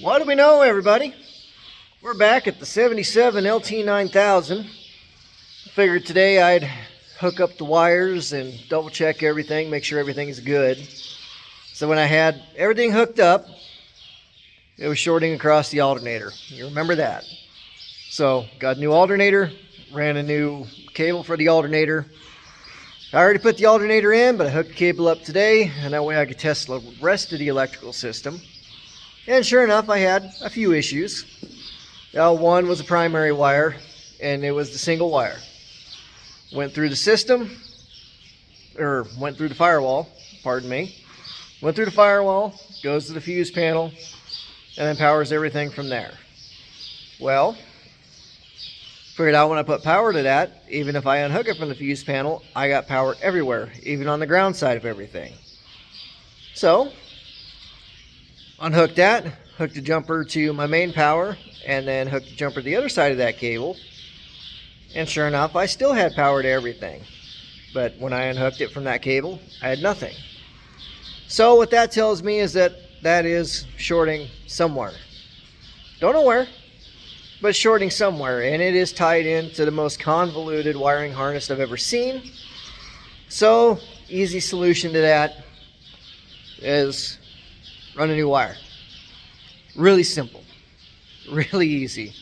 What do we know, everybody? We're back at the 77 LT9000. Figured today I'd hook up the wires and double check everything, make sure everything's good. So when I had everything hooked up, it was shorting across the alternator. You remember that? So got a new alternator, ran a new cable for the alternator. I already put the alternator in, but I hooked the cable up today, and that way I could test the rest of the electrical system. And sure enough, I had a few issues. One was a primary wire, and it was the single wire. Went through the system, or went through the firewall, pardon me. Went through the firewall, goes to the fuse panel, and then powers everything from there. Well, figured out when I put power to that, even if I unhook it from the fuse panel, I got power everywhere, even on the ground side of everything. So, unhooked that, hooked the jumper to my main power, and then hooked the jumper to the other side of that cable. And sure enough, I still had power to everything. But when I unhooked it from that cable, I had nothing. So what that tells me is that that is shorting somewhere. Don't know where, but shorting somewhere. And it is tied into the most convoluted wiring harness I've ever seen. So, easy solution to that is run a new wire. Really simple. Really easy.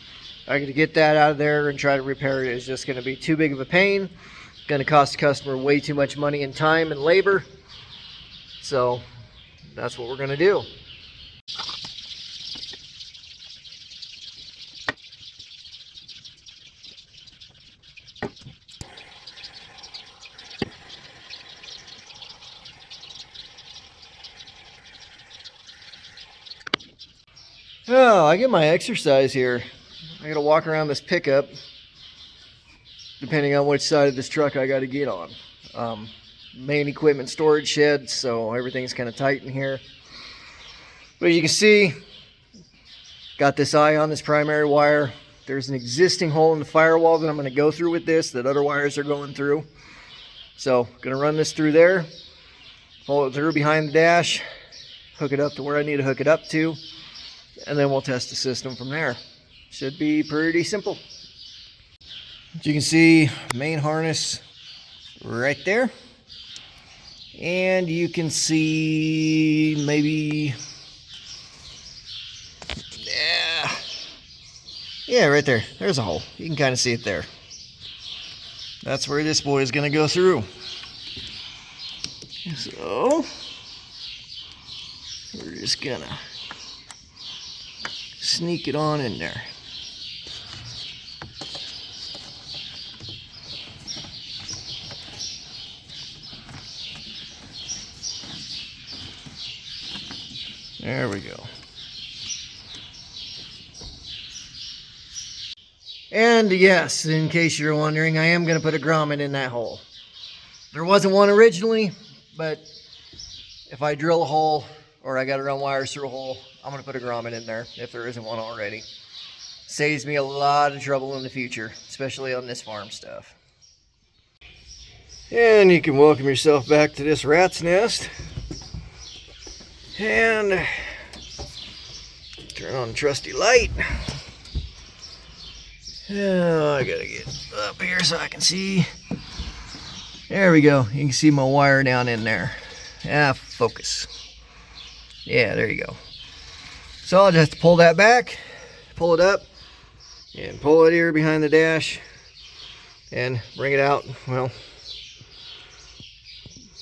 I got to get that out of there and try to repair it. It's just going to be too big of a pain. Going to cost the customer way too much money and time and labor. So that's what we're going to do. Oh, I get my exercise here. I gotta walk around this pickup, depending on which side of this truck I gotta get on. Main equipment storage shed, so everything's kind of tight in here. But you can see, got this eye on this primary wire. There's an existing hole in the firewall that I'm gonna go through with this, that other wires are going through. So, gonna run this through there, pull it through behind the dash, hook it up to where I need to hook it up to, and then we'll test the system from there. Should be pretty simple. As you can see, main harness right there. And you can see maybe, yeah, right there. There's a hole. You can kind of see it there. That's where this boy is going to go through. So, we're just going to sneak it on in there. There we go. And yes, in case you're wondering, I am going to put a grommet in that hole. There wasn't one originally, but if I drill a hole or I got to run wires through a hole, I'm going to put a grommet in there if there isn't one already. Saves me a lot of trouble in the future, especially on this farm stuff. And you can welcome yourself back to this rat's nest. And turn on the trusty light. Oh, I gotta get up here so I can see. There we go. You can see my wire down in there. Focus. Yeah, there you go. So I'll just pull that back, pull it up, and pull it here behind the dash, and bring it out. Well,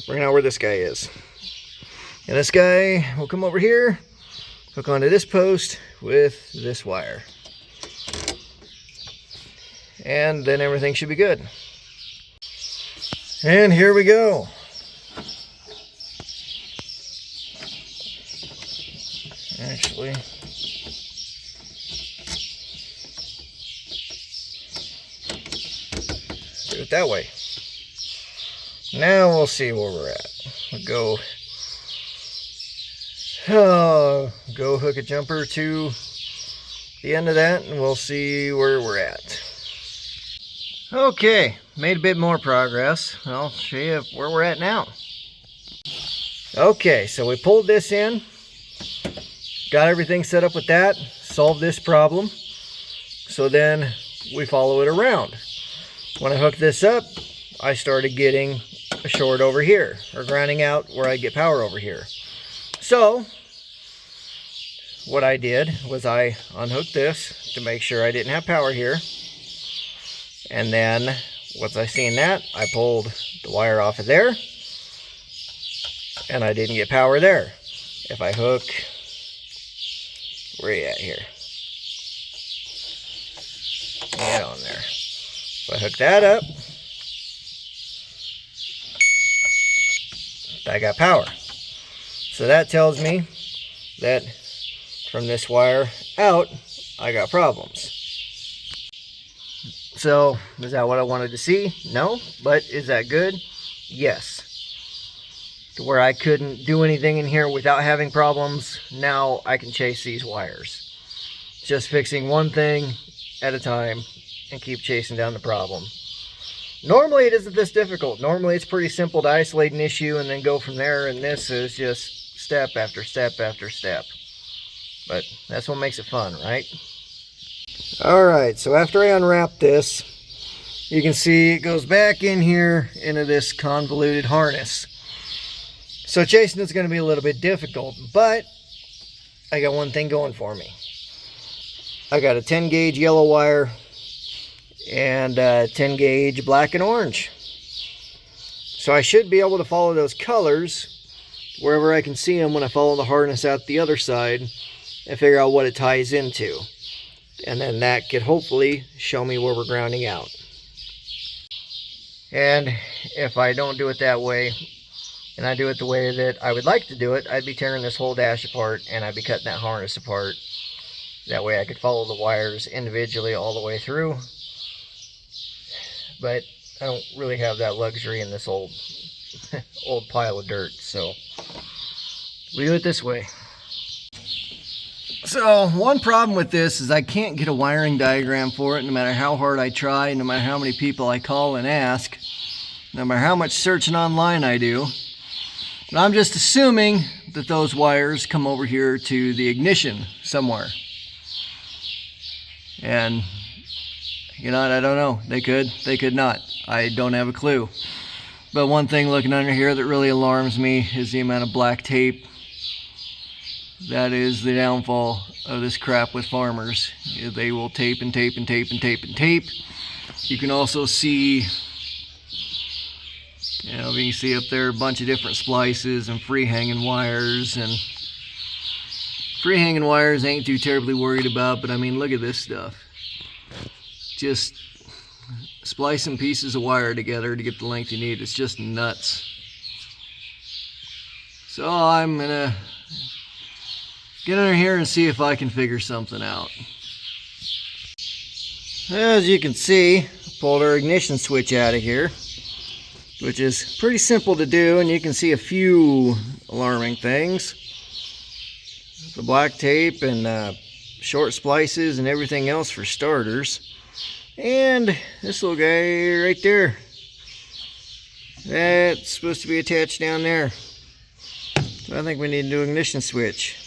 bring it out where this guy is. And this guy will come over here, hook onto this post with this wire. And then everything should be good. And here we go. Actually, do it that way. Now we'll see where we're at. We'll go hook a jumper to the end of that, and we'll see where we're at. Okay, made a bit more progress. I'll show you where we're at now. Okay, so we pulled this in, got everything set up with that, solved this problem. So then we follow it around. When I hooked this up, I started getting a short over here, or grounding out where I get power over here. So what I did was I unhooked this to make sure I didn't have power here. And then once I seen that, I pulled the wire off of there, and I didn't get power there. If I hook, where are you at here? Get on there. So I hook that up, I got power. So that tells me that from this wire out, I got problems. So, is that what I wanted to see? No, but is that good? Yes. To where I couldn't do anything in here without having problems, now I can chase these wires. Just fixing one thing at a time and keep chasing down the problem. Normally it isn't this difficult. Normally it's pretty simple to isolate an issue and then go from there, and this is just step after step after step. But that's what makes it fun, right? Alright, so after I unwrap this, you can see it goes back in here into this convoluted harness. So chasing it's going to be a little bit difficult, but I got one thing going for me. I got a 10 gauge yellow wire and 10 gauge black and orange. So I should be able to follow those colors wherever I can see them when I follow the harness out the other side and figure out what it ties into. And then that could hopefully show me where we're grounding out. And if I don't do it that way, and I do it the way that I would like to do it, I'd be tearing this whole dash apart and I'd be cutting that harness apart. That way I could follow the wires individually all the way through. But I don't really have that luxury in this old pile of dirt, so we do it this way. So one problem with this is I can't get a wiring diagram for it, no matter how hard I try, no matter how many people I call and ask, no matter how much searching online I do. And I'm just assuming that those wires come over here to the ignition somewhere. And you know, I don't know. They could not. I don't have a clue. But one thing looking under here that really alarms me is the amount of black tape. That is the downfall of this crap with farmers. They will tape and tape and tape and tape and tape. You can also see, you know, you can see up there a bunch of different splices and free hanging wires. And free hanging wires I ain't too terribly worried about, but I mean, look at this stuff. Just splicing pieces of wire together to get the length you need. It's just nuts. So I'm gonna get under here and see if I can figure something out. As you can see, I pulled our ignition switch out of here, which is pretty simple to do, and you can see a few alarming things. The black tape and short splices and everything else for starters. And this little guy right there, that's supposed to be attached down there. So I think we need a new ignition switch.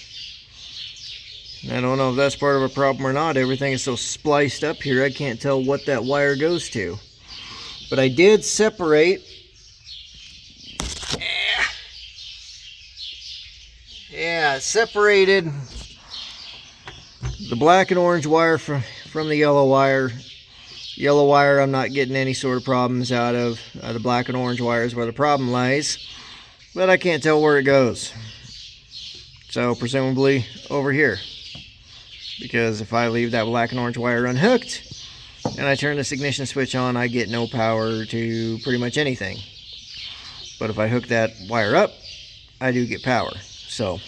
I don't know if that's part of a problem or not. Everything is so spliced up here, I can't tell what that wire goes to. But I did separate. Yeah, separated the black and orange wire from the yellow wire. Yellow wire I'm not getting any sort of problems out of. The black and orange wire is where the problem lies. But I can't tell where it goes. So presumably over here. Because if I leave that black and orange wire unhooked and I turn this ignition switch on, I get no power to pretty much anything. But if I hook that wire up, I do get power. So,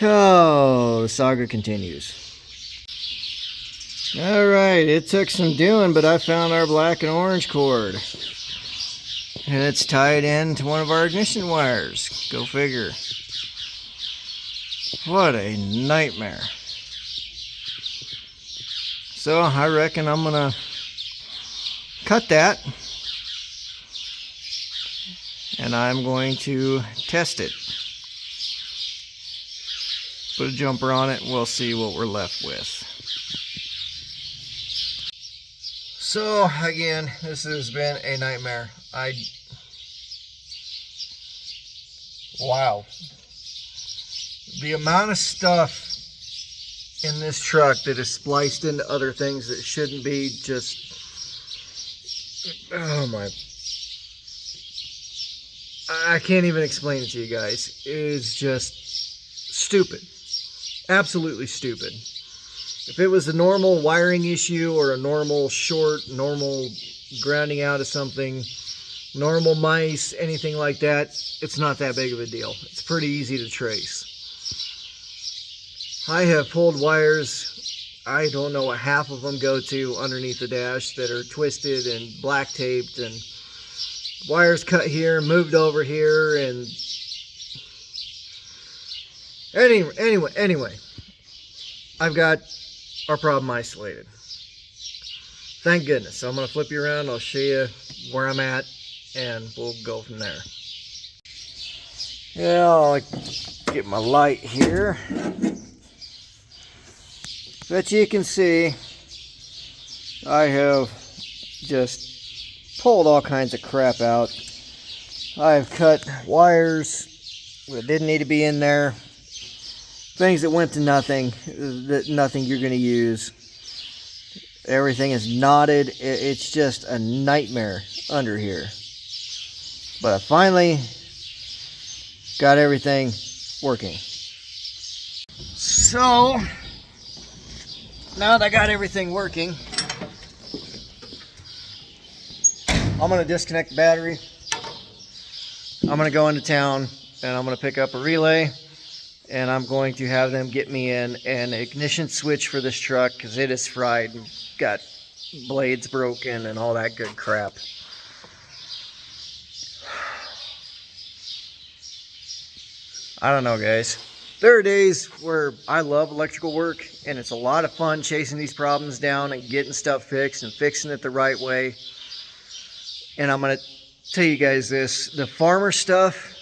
oh, the saga continues. Alright, it took some doing, but I found our black and orange cord. And it's tied in to one of our ignition wires. Go figure. What a nightmare. So I reckon I'm gonna cut that, and I'm going to test it. Put a jumper on it and we'll see what we're left with. So again, this has been a nightmare. Wow. The amount of stuff in this truck that is spliced into other things that shouldn't be, just, oh my, I can't even explain it to you guys. It is just stupid. Absolutely stupid. If it was a normal wiring issue or a normal short, normal grounding out of something, normal mice, anything like that, it's not that big of a deal. It's pretty easy to trace. I have pulled wires, I don't know what half of them go to underneath the dash, that are twisted and black taped, and wires cut here, moved over here, and anyway, I've got our problem isolated. Thank goodness. So I'm going to flip you around, I'll show you where I'm at, and we'll go from there. Yeah, I'll get my light here. But you can see I have just pulled all kinds of crap out. I have cut wires that didn't need to be in there. Things that went to nothing, nothing you're going to use. Everything is knotted. It's just a nightmare under here. But I finally got everything working. So, now that I got everything working, I'm going to disconnect the battery. I'm going to go into town and I'm going to pick up a relay. And I'm going to have them get me in an ignition switch for this truck, because it is fried and got blades broken and all that good crap. I don't know, guys. There are days where I love electrical work and it's a lot of fun chasing these problems down and getting stuff fixed and fixing it the right way. And I'm going to tell you guys this, the farmer stuff,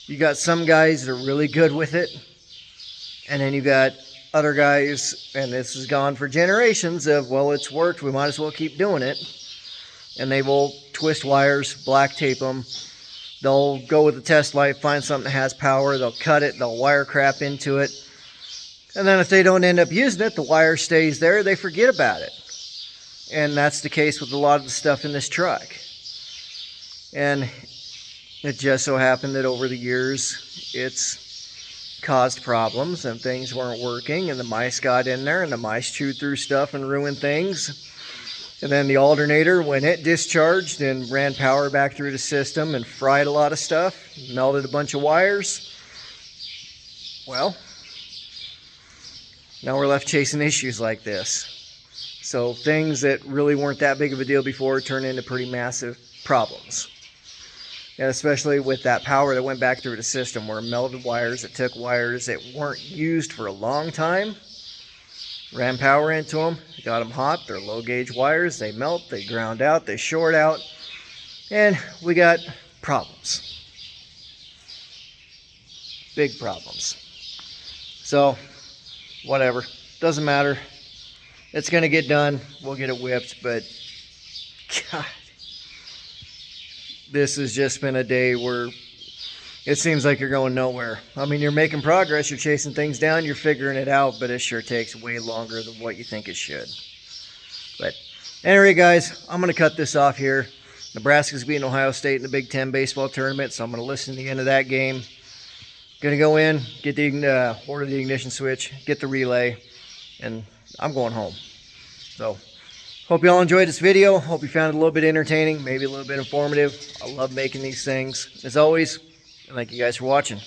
you got some guys that are really good with it, and then you got other guys, and this has gone for generations of, well, it's worked, we might as well keep doing it. And they will twist wires, black tape them. They'll go with the test light, find something that has power, they'll cut it, they'll wire crap into it. And then if they don't end up using it, the wire stays there, they forget about it. And that's the case with a lot of the stuff in this truck. And it just so happened that over the years, it's caused problems and things weren't working, and the mice got in there and the mice chewed through stuff and ruined things. And then the alternator, when it discharged and ran power back through the system and fried a lot of stuff, melted a bunch of wires, well, now we're left chasing issues like this. So things that really weren't that big of a deal before turn into pretty massive problems. And especially with that power that went back through the system, where melted wires, that took wires that weren't used for a long time, ran power into them, got them hot, they're low gauge wires, they melt, they ground out, they short out, and we got problems. Big problems. So, whatever, doesn't matter. It's going to get done, we'll get it whipped, but God, this has just been a day where it seems like you're going nowhere. I mean, you're making progress, you're chasing things down, you're figuring it out, but it sure takes way longer than what you think it should. But anyway, guys, I'm going to cut this off here. Nebraska's beating Ohio State in the Big Ten baseball tournament, so I'm going to listen to the end of that game. Going to go in, get the order the ignition switch, get the relay, and I'm going home. So, hope you all enjoyed this video. Hope you found it a little bit entertaining, maybe a little bit informative. I love making these things. As always, thank you guys for watching.